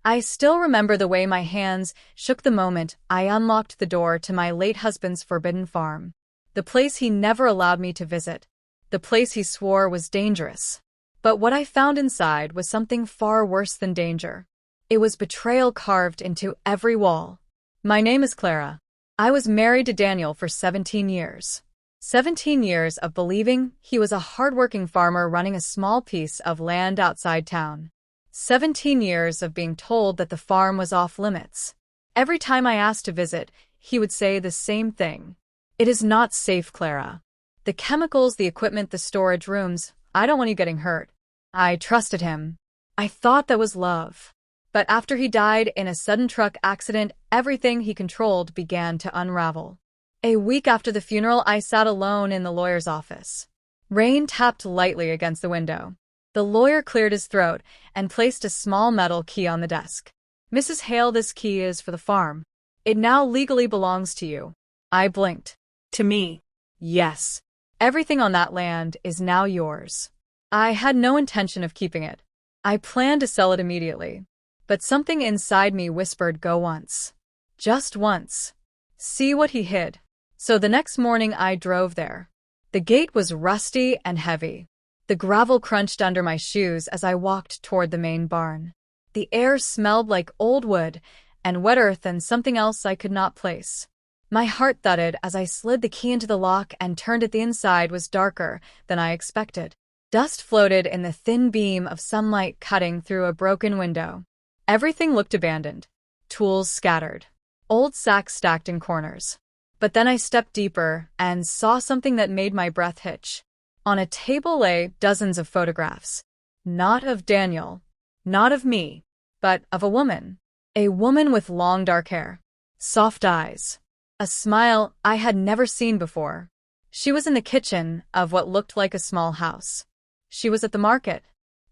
I still remember the way my hands shook the moment I unlocked the door to my late husband's forbidden farm. The place he never allowed me to visit. The place he swore was dangerous. But what I found inside was something far worse than danger. It was betrayal carved into every wall. My name is Clara. I was married to Daniel for 17 years. 17 years of believing he was a hardworking farmer running a small piece of land outside town. 17 years of being told that the farm was off limits. Every time I asked to visit, he would say the same thing. It is not safe, Clara. The chemicals, the equipment, the storage rooms, I don't want you getting hurt. I trusted him. I thought that was love. But after he died in a sudden truck accident, everything he controlled began to unravel. A week after the funeral, I sat alone in the lawyer's office. Rain tapped lightly against the window. The lawyer cleared his throat and placed a small metal key on the desk. Mrs. Hale, this key is for the farm. It now legally belongs to you. I blinked. To me? Yes. Everything on that land is now yours. I had no intention of keeping it. I planned to sell it immediately. But something inside me whispered, go once. Just once. See what he hid. So the next morning I drove there. The gate was rusty and heavy. The gravel crunched under my shoes as I walked toward the main barn. The air smelled like old wood and wet earth and something else I could not place. My heart thudded as I slid the key into the lock and turned it. The inside was darker than I expected. Dust floated in the thin beam of sunlight cutting through a broken window. Everything looked abandoned. Tools scattered. Old sacks stacked in corners. But then I stepped deeper and saw something that made my breath hitch. On a table lay dozens of photographs. Not of Daniel. Not of me. But of a woman. A woman with long dark hair. Soft eyes. A smile I had never seen before. She was in the kitchen of what looked like a small house. She was at the market.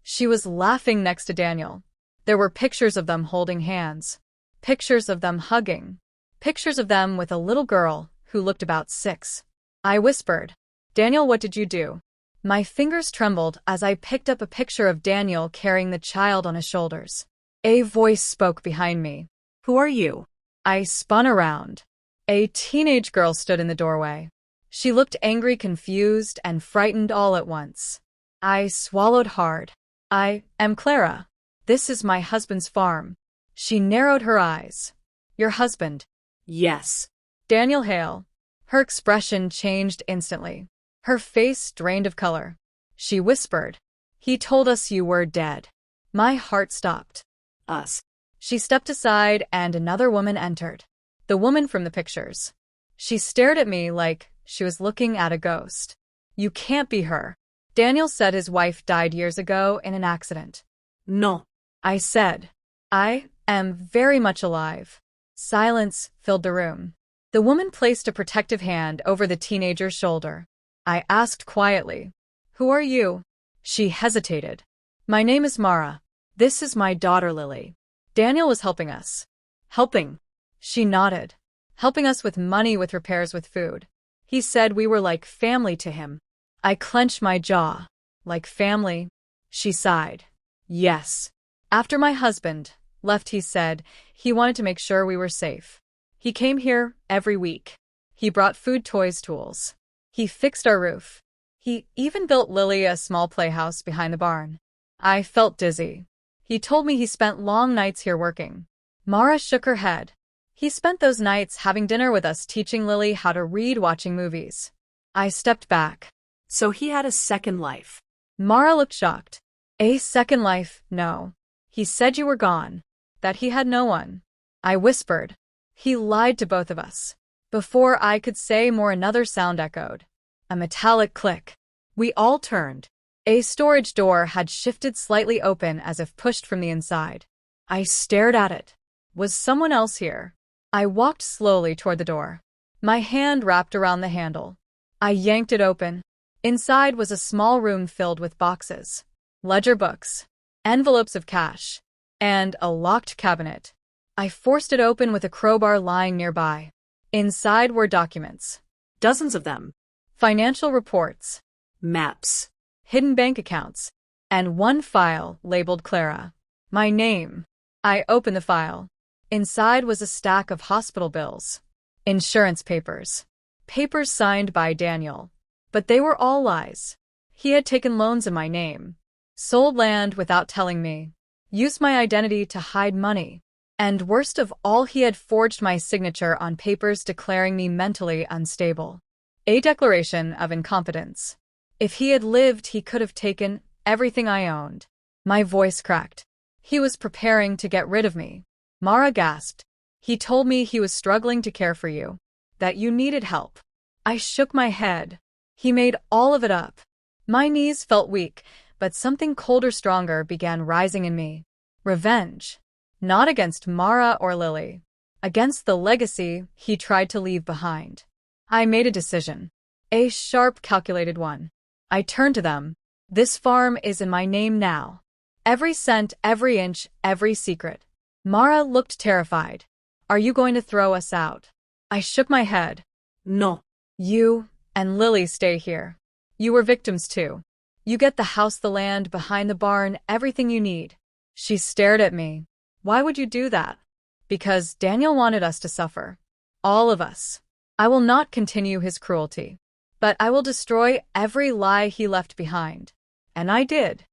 She was laughing next to Daniel. There were pictures of them holding hands. Pictures of them hugging. Pictures of them with a little girl who looked about 6. I whispered, Daniel, what did you do? My fingers trembled as I picked up a picture of Daniel carrying the child on his shoulders. A voice spoke behind me. Who are you? I spun around. A teenage girl stood in the doorway. She looked angry, confused, and frightened all at once. I swallowed hard. I am Clara. This is my husband's farm. She narrowed her eyes. Your husband? Yes. Daniel Hale. Her expression changed instantly. Her face drained of color. She whispered, he told us you were dead. My heart stopped. Us. She stepped aside and another woman entered. The woman from the pictures. She stared at me like she was looking at a ghost. You can't be her. Daniel said his wife died years ago in an accident. No. I said, I am very much alive. Silence filled the room. The woman placed a protective hand over the teenager's shoulder. I asked quietly, who are you? She hesitated. My name is Mara. This is my daughter Lily. Daniel was helping us. Helping? She nodded. Helping us with money, with repairs, with food. He said we were like family to him. I clenched my jaw. Like family? She sighed. Yes. After my husband left, he said he wanted to make sure we were safe. He came here every week. He brought food, toys, tools. He fixed our roof. He even built Lily a small playhouse behind the barn. I felt dizzy. He told me he spent long nights here working. Mara shook her head. He spent those nights having dinner with us, teaching Lily how to read, watching movies. I stepped back. So he had a second life. Mara looked shocked. A second life? No. He said you were gone. That he had no one. I whispered. He lied to both of us. Before I could say more, another sound echoed. A metallic click. We all turned. A storage door had shifted slightly open as if pushed from the inside. I stared at it. Was someone else here? I walked slowly toward the door. My hand wrapped around the handle. I yanked it open. Inside was a small room filled with boxes, ledger books, envelopes of cash, and a locked cabinet. I forced it open with a crowbar lying nearby. Inside were documents. Dozens of them. Financial reports. Maps. Hidden bank accounts. And one file labeled Clara. My name. I opened the file. Inside was a stack of hospital bills, insurance papers, papers signed by Daniel. But they were all lies. He had taken loans in my name, sold land without telling me, used my identity to hide money, and worst of all, he had forged my signature on papers declaring me mentally unstable. A declaration of incompetence. If he had lived, he could have taken everything I owned. My voice cracked. He was preparing to get rid of me. Mara gasped. He told me he was struggling to care for you, that you needed help. I shook my head. He made all of it up. My knees felt weak, but something colder, stronger began rising in me. Revenge. Not against Mara or Lily. Against the legacy he tried to leave behind. I made a decision. A sharp, calculated one. I turned to them. This farm is in my name now. Every cent, every inch, every secret. Mara looked terrified. Are you going to throw us out? I shook my head. No. You and Lily stay here. You were victims too. You get the house, the land behind the barn, everything you need. She stared at me. Why would you do that? Because Daniel wanted us to suffer. All of us. I will not continue his cruelty. But I will destroy every lie he left behind. And I did.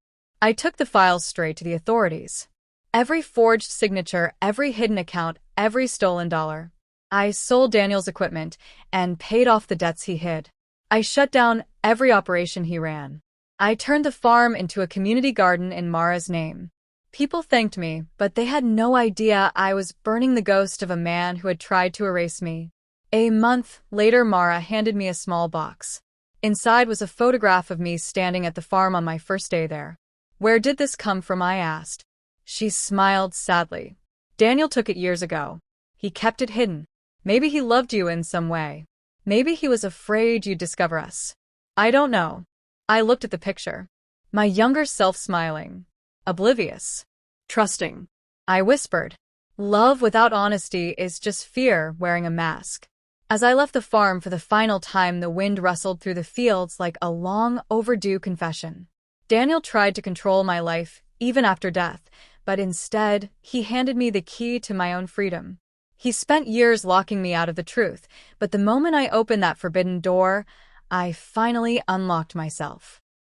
I took the files straight to the authorities. Every forged signature, every hidden account, every stolen dollar. I sold Daniel's equipment and paid off the debts he hid. I shut down every operation he ran. I turned the farm into a community garden in Mara's name. People thanked me, but they had no idea I was burning the ghost of a man who had tried to erase me. A month later, Mara handed me a small box. Inside was a photograph of me standing at the farm on my first day there. Where did this come from? I asked. She smiled sadly. Daniel took it years ago. He kept it hidden. Maybe he loved you in some way. Maybe he was afraid you'd discover us. I don't know. I looked at the picture. My younger self smiling. Oblivious. Trusting. I whispered. Love without honesty is just fear wearing a mask. As I left the farm for the final time, the wind rustled through the fields like a long overdue confession. Daniel tried to control my life, even after death, but instead, he handed me the key to my own freedom. He spent years locking me out of the truth, but the moment I opened that forbidden door, I finally unlocked myself.